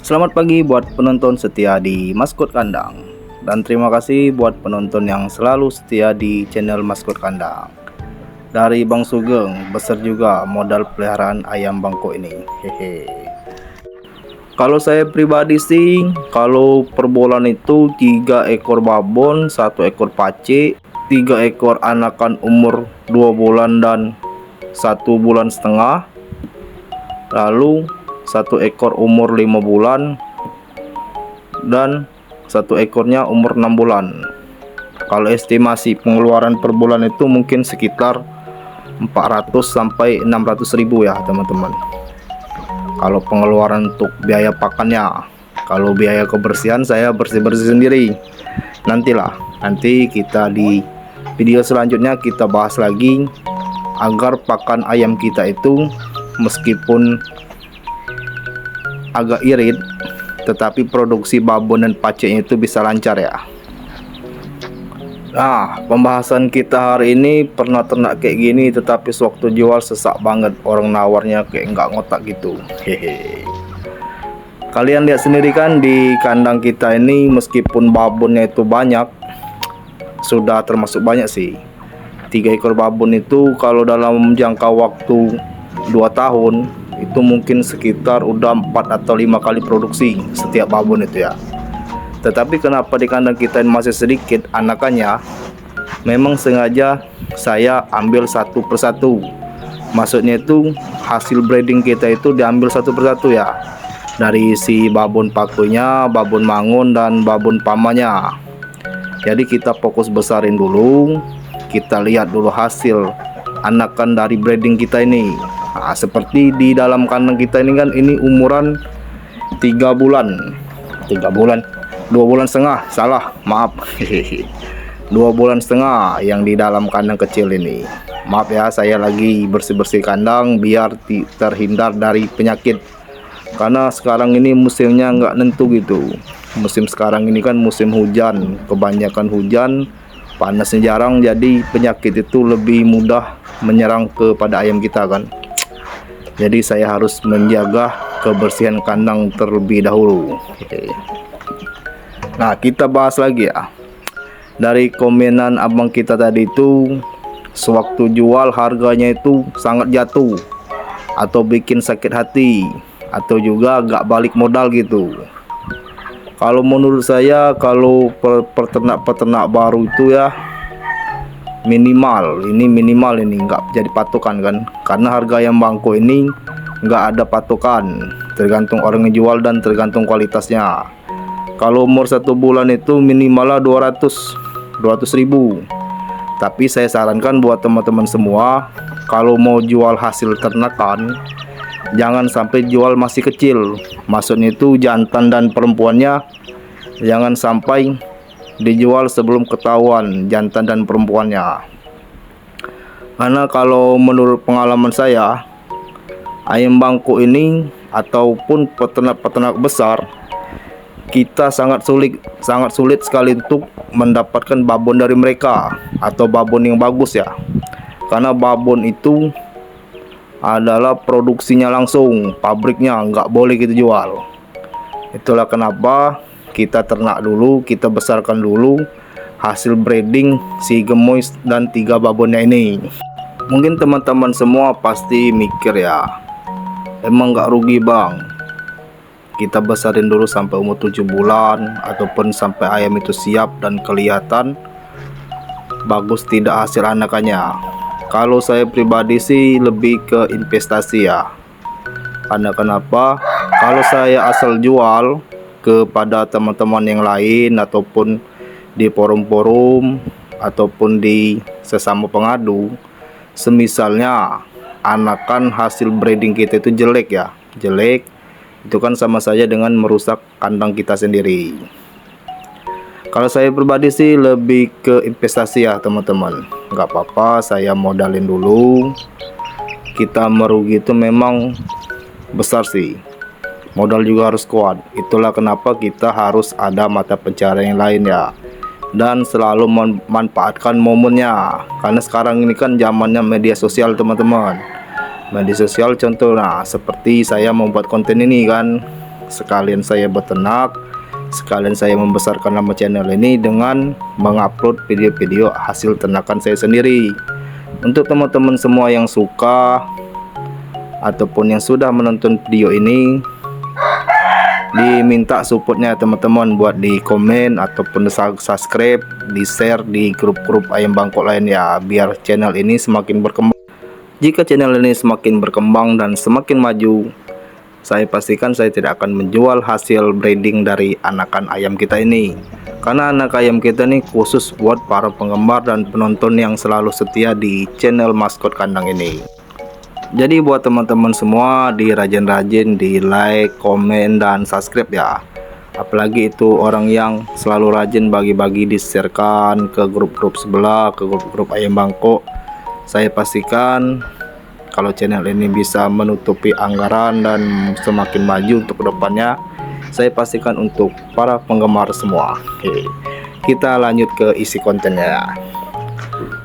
Selamat pagi buat penonton setia di Maskot Kandang. Dan terima kasih buat penonton yang selalu setia di channel Maskot Kandang. Dari Bang Sugeng, besar juga modal peliharaan ayam bangkok ini. Hehe. Kalau saya pribadi sih, kalau per bulan itu 3 ekor babon, 1 ekor pace, 3 ekor anakan umur 2 bulan dan 1,5 bulan, lalu 1 ekor umur 5 bulan dan 1 ekornya umur 6 bulan. Kalau estimasi pengeluaran per bulan itu mungkin sekitar 400 sampai 600 ribu ya teman-teman. Kalau pengeluaran untuk biaya pakannya, kalau biaya kebersihan saya bersih-bersih sendiri. Nanti kita di video selanjutnya kita bahas lagi agar pakan ayam kita itu meskipun agak irit, tetapi produksi babon dan paceknya itu bisa lancar ya. Nah, pembahasan kita hari ini, pernah ternak kayak gini tetapi sewaktu jual sesak banget, orang nawarnya kayak nggak ngotak gitu. Hehe. Kalian lihat sendiri kan di kandang kita ini, meskipun babonnya itu banyak, sudah termasuk banyak sih. 3 ekor babon itu kalau dalam jangka waktu 2 tahun itu mungkin sekitar udah 4 atau 5 kali produksi setiap babon itu ya. Tetapi kenapa di kandang kita masih sedikit anakannya, memang sengaja saya ambil satu persatu. Maksudnya itu hasil breeding kita itu diambil satu persatu ya, dari si babon pakunya, babon mangun dan babon pamanya. Jadi kita fokus besarin dulu, kita lihat dulu hasil anakan dari breeding kita ini. Nah, seperti di dalam kandang kita ini kan, ini umuran 3 bulan 2,5 bulan, salah, maaf. 2,5 bulan yang di dalam kandang kecil ini. Maaf ya, saya lagi bersih-bersih kandang biar terhindar dari penyakit, karena sekarang ini musimnya nggak nentu gitu. Musim sekarang ini kan musim hujan, kebanyakan hujan, panasnya jarang, jadi penyakit itu lebih mudah menyerang kepada ayam kita kan. Jadi saya harus menjaga kebersihan kandang terlebih dahulu. Nah, kita bahas lagi ya. Dari komenan abang kita tadi itu, sewaktu jual harganya itu sangat jatuh, atau bikin sakit hati, atau juga gak balik modal gitu. Kalau menurut saya, kalau peternak-peternak baru itu ya, minimal ini nggak jadi patokan kan, karena harga yang bangko ini nggak ada patokan, tergantung orang yang jual dan tergantung kualitasnya. Kalau umur 1 bulan itu minimal 200 ribu. Tapi saya sarankan buat teman-teman semua, kalau mau jual hasil ternakan, jangan sampai jual masih kecil. Maksudnya itu jantan dan perempuannya jangan sampai dijual sebelum ketahuan jantan dan perempuannya. Karena kalau menurut pengalaman saya, ayam bangkok ini ataupun peternak-peternak besar, kita sangat sulit sekali untuk mendapatkan babon dari mereka, atau babon yang bagus ya. Karena babon itu adalah produksinya langsung, pabriknya, nggak boleh kita jual. Itulah kenapa kita ternak dulu, kita besarkan dulu hasil breeding si gemoy dan 3 babonnya ini. Mungkin teman-teman semua pasti mikir ya, emang nggak rugi bang, kita besarin dulu sampai umur 7 bulan ataupun sampai ayam itu siap dan kelihatan bagus tidak hasil anakannya. Kalau saya pribadi sih lebih ke investasi ya. Karena kenapa? Kalau saya asal jual kepada teman-teman yang lain ataupun di forum-forum ataupun di sesama pengadu, semisalnya anakan hasil breeding kita itu jelek ya, itu kan sama saja dengan merusak kandang kita sendiri. Kalau saya pribadi sih lebih ke investasi ya teman-teman. Nggak apa-apa saya modalin dulu. Kita merugi itu memang besar sih, modal juga harus kuat. Itulah kenapa kita harus ada mata pencaharian yang lain ya, dan selalu memanfaatkan momennya. Karena sekarang ini kan zamannya media sosial teman-teman. Media sosial contoh, nah seperti saya membuat konten ini kan, sekalian saya beternak, sekalian saya membesarkan nama channel ini dengan mengupload video-video hasil ternakan saya sendiri. Untuk teman-teman semua yang suka ataupun yang sudah menonton video ini, diminta supportnya teman-teman buat di komen ataupun subscribe, di share di grup-grup ayam bangkok lain ya, biar channel ini semakin berkembang. Jika channel ini semakin berkembang dan semakin maju, saya pastikan saya tidak akan menjual hasil breeding dari anakan ayam kita ini, karena anak ayam kita ini khusus buat para penggemar dan penonton yang selalu setia di channel Maskot Kandang ini. Jadi buat teman-teman semua, di rajin-rajin di like, komen, dan subscribe ya. Apalagi itu orang yang selalu rajin bagi-bagi, di-sharekan ke grup-grup sebelah, ke grup-grup ayam bangkok. Saya pastikan kalau channel ini bisa menutupi anggaran dan semakin maju untuk kedepannya, saya pastikan untuk para penggemar semua. Oke, kita lanjut ke isi kontennya.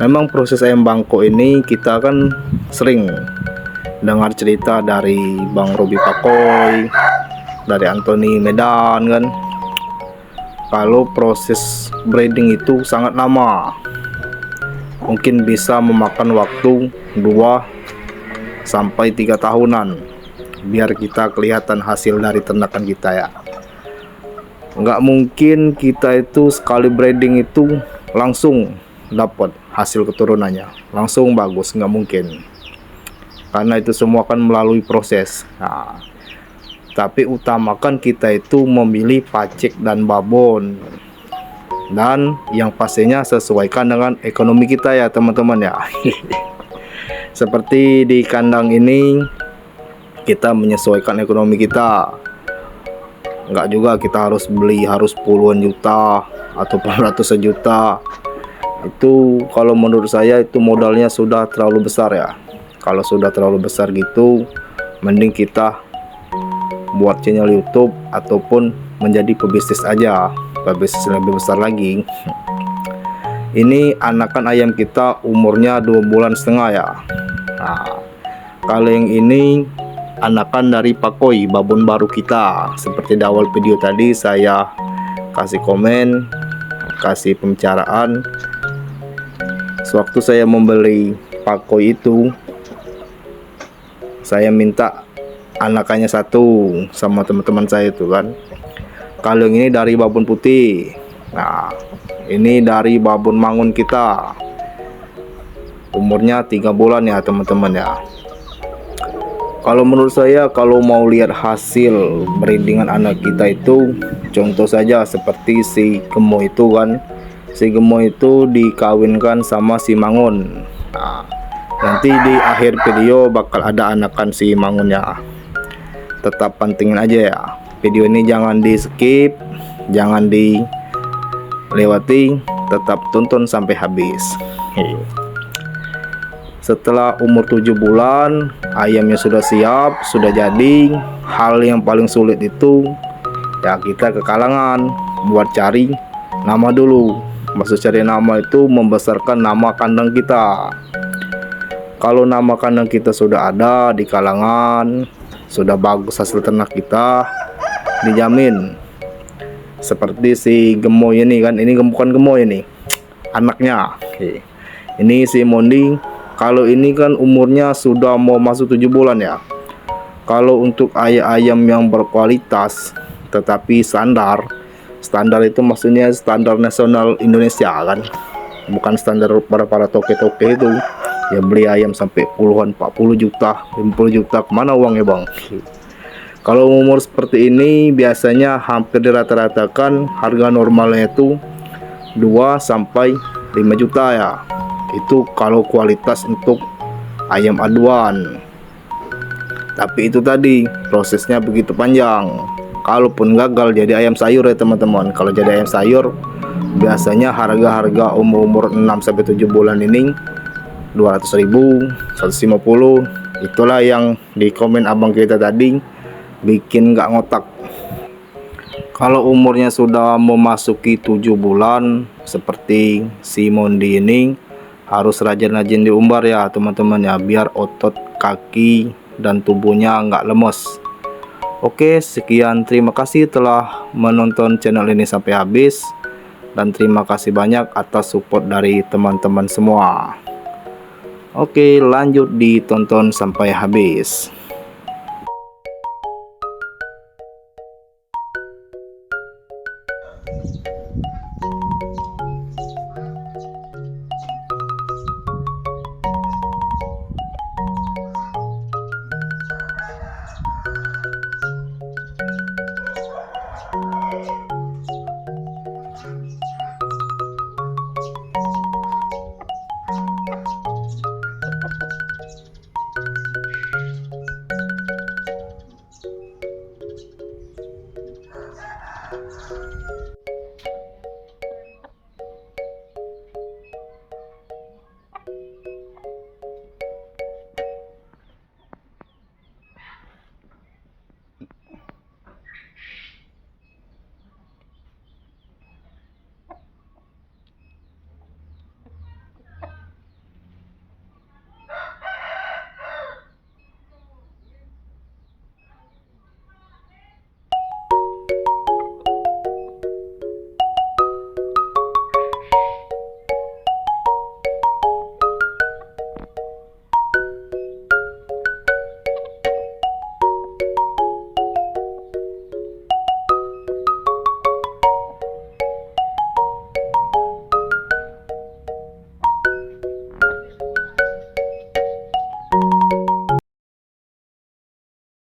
Memang proses ayam bangkok ini kita kan sering dengar cerita dari Bang Robi Pakoy, dari Anthony Medan kan, kalau proses breeding itu sangat lama, mungkin bisa memakan waktu 2 sampai 3 tahunan biar kita kelihatan hasil dari ternakan kita ya. Nggak mungkin kita itu sekali breeding itu langsung dapat hasil keturunannya langsung bagus, nggak mungkin, karena itu semua kan melalui proses. Nah, tapi utamakan kita itu memilih pacek dan babon, dan yang pastinya sesuaikan dengan ekonomi kita ya teman-teman ya. Seperti di kandang ini kita menyesuaikan ekonomi kita, nggak juga kita harus beli harus puluhan juta ataupun ratusan juta. Itu kalau menurut saya itu modalnya sudah terlalu besar ya. Kalau sudah terlalu besar gitu, mending kita buat channel YouTube ataupun menjadi pebisnis aja, pebisnis lebih besar lagi. Ini anakan ayam kita umurnya 2,5 bulan ya. Nah, kalau yang ini anakan dari Pakoy, babon baru kita. Seperti di awal video tadi saya kasih komen, kasih pembicaraan. Sewaktu saya membeli Pakoy itu, saya minta anakannya satu sama teman-teman saya itu kan. Kalau yang ini dari babon putih, nah ini dari babon mangun kita, umurnya 3 bulan ya teman-teman ya. Kalau menurut saya, kalau mau lihat hasil breedingan anak kita itu, contoh saja seperti si Gemo itu kan. Si Gemo itu dikawinkan sama si Mangun. Nah, nanti di akhir video bakal ada anakan si Mangunnya. Tetap pentingin aja ya. Video ini jangan di skip, jangan dilewati, tetap tonton sampai habis. Setelah umur 7 bulan, ayamnya sudah siap, sudah jadi. Hal yang paling sulit itu ya kita ke kalangan buat cari nama dulu. Maksud cari nama itu membesarkan nama kandang kita. Kalau nama kandang kita sudah ada di kalangan, sudah bagus hasil ternak kita, dijamin. Seperti si Gemo ini kan, ini bukan Gemo ini, anaknya. Ini si Mondi, kalau ini kan umurnya sudah mau masuk 7 bulan ya. Kalau untuk ayam yang berkualitas tetapi standar itu maksudnya standar nasional Indonesia kan, bukan standar para toke-toke itu ya, beli ayam sampai puluhan 40 juta 50 juta, kemana uangnya bang? Kalau umur seperti ini biasanya hampir dirata-ratakan harga normalnya itu 2 sampai 5 juta ya. Itu kalau kualitas untuk ayam aduan. Tapi itu tadi prosesnya begitu panjang. Kalaupun gagal jadi ayam sayur ya teman-teman. Kalau jadi ayam sayur biasanya harga-harga umur 6 sampai 7 bulan ini 200.000, 150. Itulah yang di komen abang kita tadi bikin nggak ngotak. Kalau umurnya sudah memasuki 7 bulan seperti si Mondi ini, harus rajin-rajin diumbar ya teman-teman ya, biar otot kaki dan tubuhnya nggak lemes. Oke, sekian, terima kasih telah menonton channel ini sampai habis, dan terima kasih banyak atas support dari teman-teman semua. Oke, lanjut ditonton sampai habis.